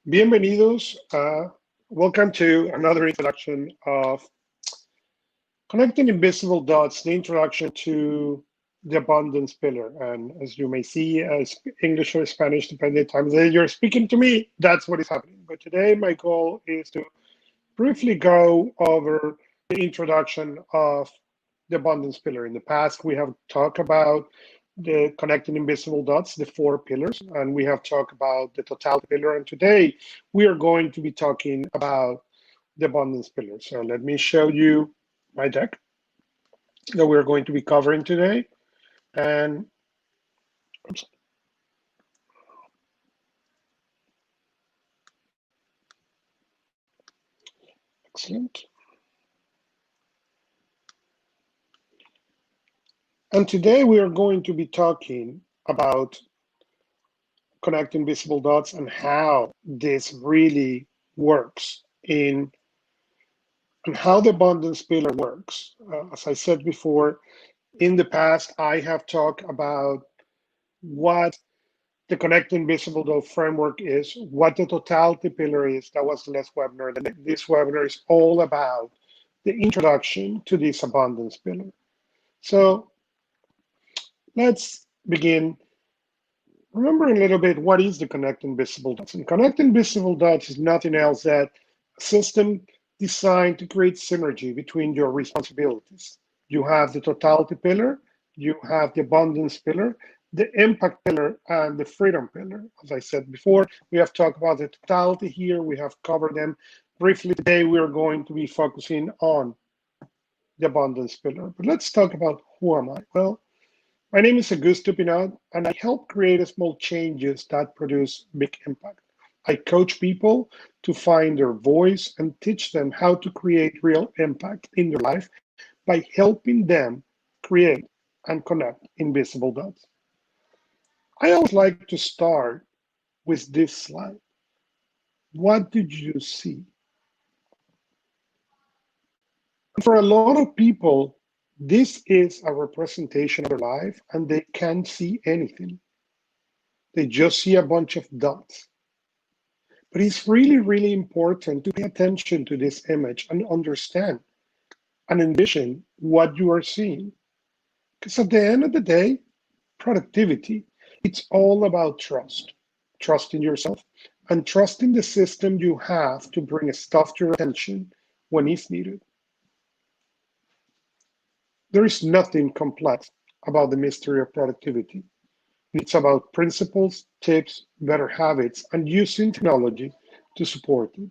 Bienvenidos. Welcome to another introduction of Connecting Invisible Dots, the introduction to the abundance pillar. And as you may see, English or Spanish, depending on the time of day you're speaking to me, that's what is happening. But today, my goal is to briefly go over the introduction of the abundance pillar. In the past, we have talked about the connecting invisible dots, the four pillars, and we have talked about the totality pillar. And today, we are going to be talking about the abundance pillar. So let me show you my deck that we're going to be covering today. And oops, excellent. And today we are going to be talking about connecting visible dots and how this really works in and how the abundance pillar works. As I said before, in the past, I have talked about what the connecting visible dot framework is, what the totality pillar is. That was the last webinar. This webinar is all about the introduction to this abundance pillar. So let's begin remembering a little bit what is the connecting visible dots. And connecting visible dots is nothing else than a system designed to create synergy between your responsibilities. You have the totality pillar, you have the abundance pillar, the impact pillar, and the freedom pillar. As I said before, we have talked about the totality here, we have covered them briefly. Today, we are going to be focusing on the abundance pillar. But let's talk about who am I? Well, my name is Augusto Pinot, and I help create small changes that produce big impact. I coach people to find their voice and teach them how to create real impact in their life by helping them create and connect invisible dots. I always like to start with this slide. What did you see? For a lot of people, this is a representation of their life and they can't see anything. They just see a bunch of dots. But it's really, really important to pay attention to this image and understand and envision what you are seeing. Because at the end of the day, productivity, it's all about trust. Trust in yourself and trust in the system you have to bring stuff to your attention when it's needed. There is nothing complex about the mystery of productivity. It's about principles, tips, better habits, and using technology to support it.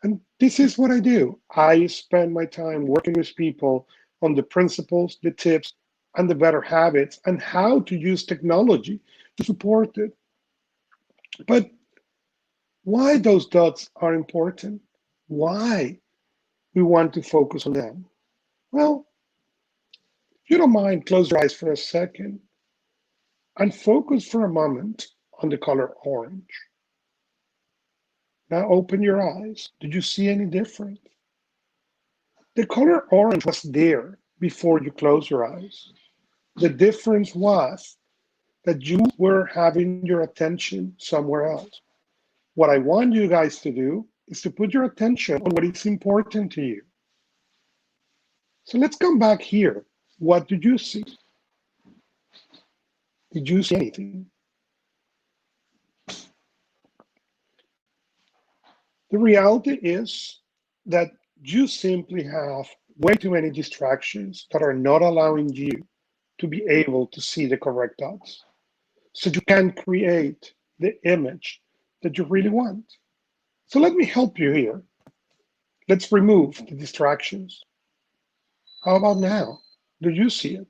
And this is what I do. I spend my time working with people on the principles, the tips, and the better habits, and how to use technology to support it. But why those dots are important? Why we want to focus on them? Well, if you don't mind, close your eyes for a second and focus for a moment on the color orange. Now open your eyes. Did you see any difference? The color orange was there before you close your eyes. The difference was that you were having your attention somewhere else. What I want you guys to do is to put your attention on what is important to you. So let's come back here. What did you see? Did you see anything? The reality is that you simply have way too many distractions that are not allowing you to be able to see the correct dots. So you can create the image that you really want. So let me help you here. Let's remove the distractions. How about now? Do you see it?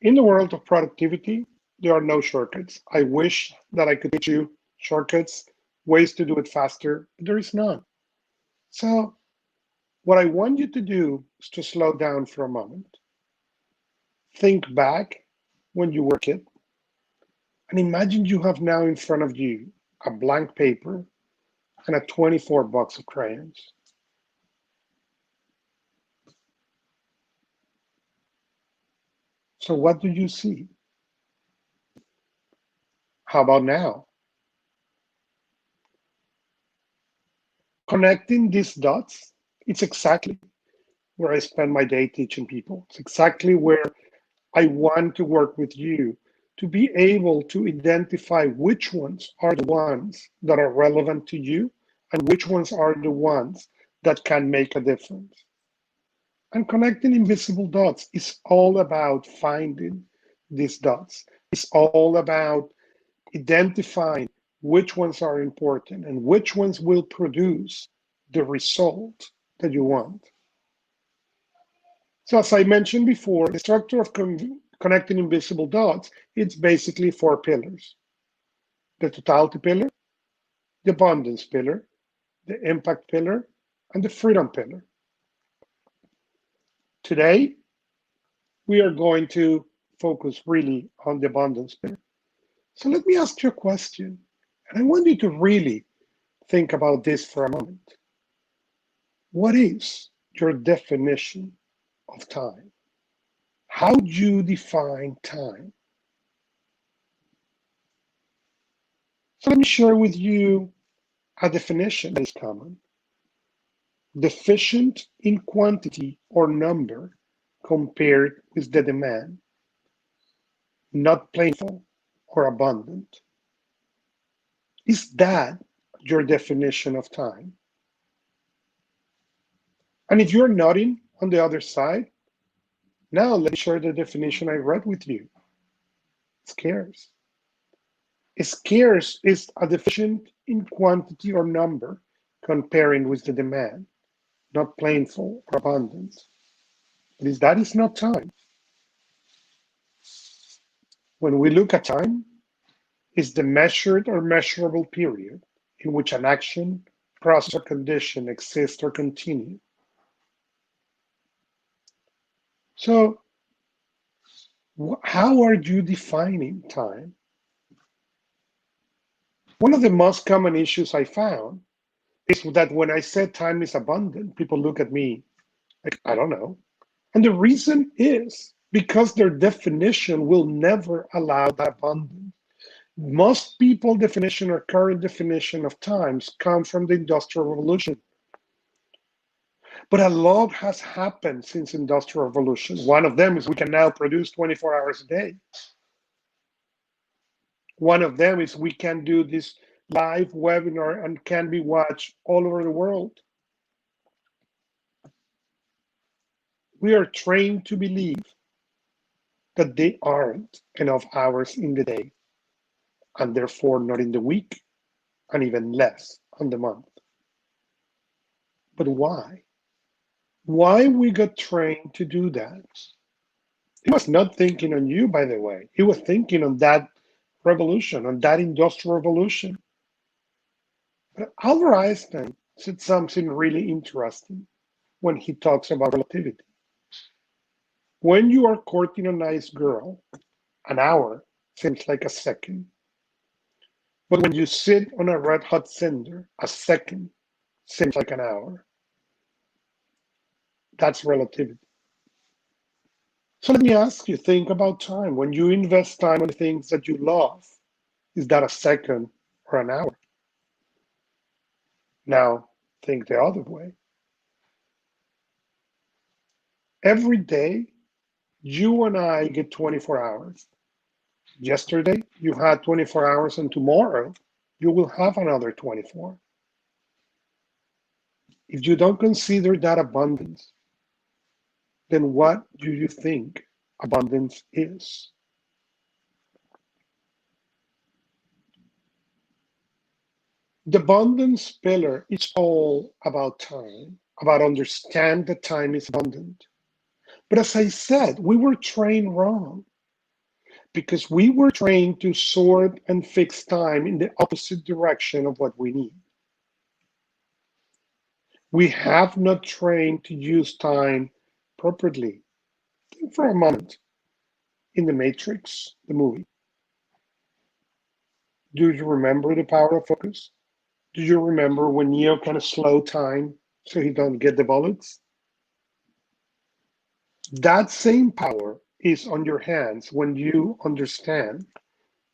In the world of productivity, there are no shortcuts. I wish that I could teach you shortcuts, ways to do it faster, but there is none. So what I want you to do is to slow down for a moment. Think back when you were a kid and imagine you have now in front of you a blank paper and a 24 box of crayons. So what do you see? How about now? Connecting these dots, it's exactly where I spend my day teaching people. It's exactly where I want to work with you to be able to identify which ones are the ones that are relevant to you and which ones are the ones that can make a difference. And connecting invisible dots is all about finding these dots. It's all about identifying which ones are important and which ones will produce the result that you want. So as I mentioned before, the structure of connecting invisible dots, it's basically four pillars: the totality pillar, the abundance pillar, the impact pillar, and the freedom pillar. Today, we are going to focus really on the abundance pillar. So let me ask you a question, and I want you to really think about this for a moment. What is your definition of time? How do you define time? So let me share with you a definition that is common: deficient in quantity or number compared with the demand, not plentiful or abundant. Is that your definition of time? And if you're nodding on the other side, now let me share the definition I read with you. Scarce. Scarce is a deficient in quantity or number comparing with the demand, not plentiful or abundant. That is not time. When we look at time, it's the measured or measurable period in which an action, process, or condition exists or continue. So, how are you defining time? One of the most common issues I found is that when I said time is abundant, people look at me like, I don't know. And the reason is because their definition will never allow that abundance. Most people's definition or current definition of times come from the Industrial Revolution. But a lot has happened since Industrial Revolution. One of them is we can now produce 24 hours a day. One of them is we can do this live webinar and can be watched all over the world. We are trained to believe that there aren't enough hours in the day, and therefore not in the week, and even less on the month. But why? Why we got trained to do that? He was not thinking on you, by the way. He was thinking on that revolution, on that industrial revolution. But Albert Einstein said something really interesting when he talks about relativity. When you are courting a nice girl, an hour seems like a second. But when you sit on a red hot cinder, a second seems like an hour. That's relativity. So let me ask you, think about time. When you invest time on things that you love, is that a second or an hour? Now, think the other way. Every day, you and I get 24 hours. Yesterday, you had 24 hours, and tomorrow, you will have another 24. If you don't consider that abundance, then what do you think abundance is? The abundance pillar is all about time, about understand that time is abundant. But as I said, we were trained wrong because we were trained to sort and fix time in the opposite direction of what we need. We have not trained to use time properly. Think for a moment in The Matrix, the movie. Do you remember the power of focus? Do you remember when Neo kind of slow time so he don't get the bullets? That same power is on your hands when you understand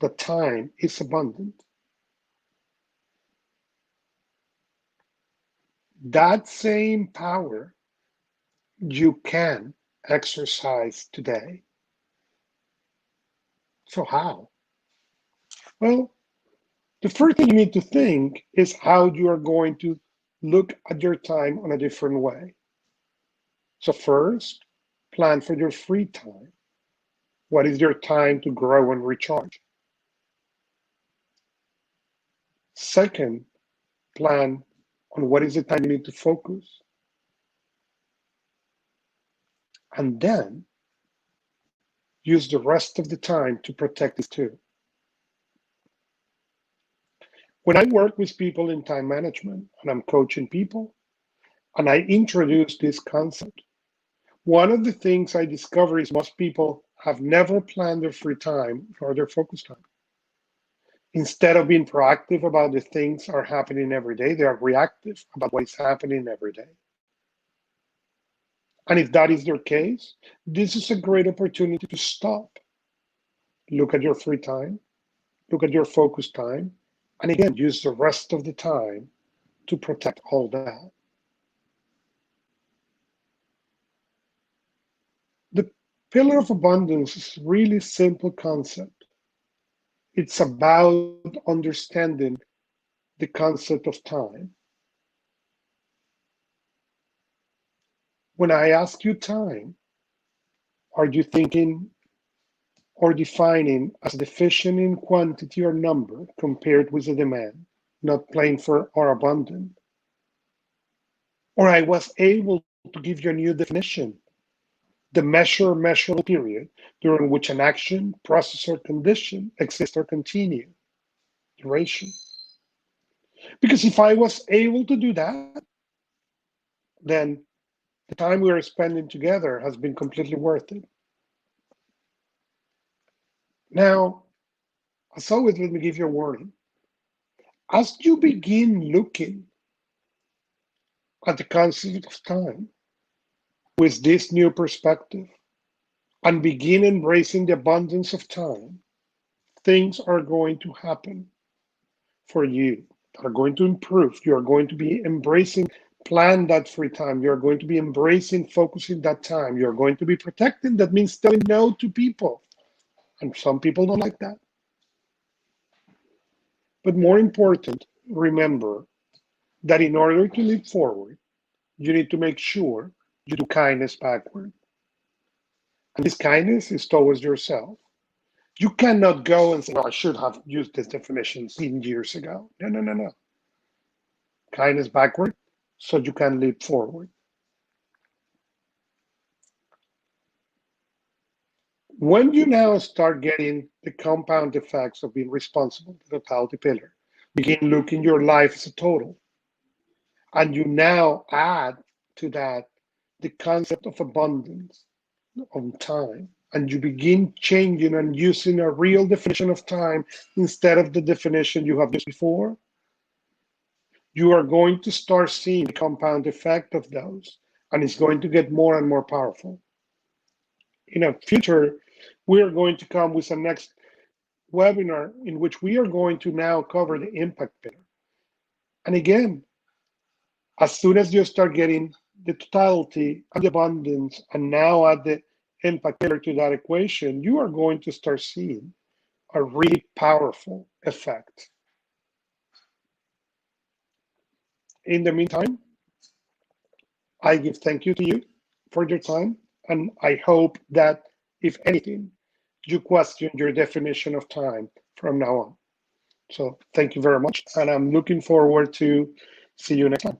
the time is abundant. That same power you can exercise today. So how? Well, the first thing you need to think is how you are going to look at your time on a different way. So first, plan for your free time. What is your time to grow and recharge? Second, plan on what is the time you need to focus. And then use the rest of the time to protect these two. When I work with people in time management and I'm coaching people and I introduce this concept, one of the things I discover is most people have never planned their free time or their focus time. Instead of being proactive about the things that are happening every day, they are reactive about what is happening every day. And if that is their case, this is a great opportunity to stop. Look at your free time, look at your focus time, and again, use the rest of the time to protect all that. The pillar of abundance is a really simple concept. It's about understanding the concept of time. When I ask you time, are you thinking or defining as deficient in quantity or number compared with the demand, not plain for or abundant? Or I was able to give you a new definition, the measurable period during which an action, process, or condition exists or continue, duration. Because if I was able to do that, then the time we are spending together has been completely worth it. Now, as always, let me give you a warning. As you begin looking at the concept of time with this new perspective and begin embracing the abundance of time, things are going to happen for you that are going to improve. You are going to be embracing, plan that free time. You're going to be embracing, focusing that time. You're going to be protecting. That means telling no to people. And some people don't like that. But more important, remember that in order to leap forward, you need to make sure you do kindness backward. And this kindness is towards yourself. You cannot go and say, well, I should have used this definition 10 years ago. No, no, no, no. Kindness backward so you can leap forward. When you now start getting the compound effects of being responsible, the totality pillar, begin looking your life as a total, and you now add to that the concept of abundance on time, and you begin changing and using a real definition of time instead of the definition you have used before, you are going to start seeing the compound effect of those, and it's going to get more and more powerful. In the future, we are going to come with a next webinar in which we are going to now cover the impact pillar. And again, as soon as you start getting the totality and the abundance, and now add the impact pillar to that equation, you are going to start seeing a really powerful effect. In the meantime, I give thank you to you for your time, and I hope that, if anything, you question your definition of time from now on. So thank you very much, and I'm looking forward to see you next time.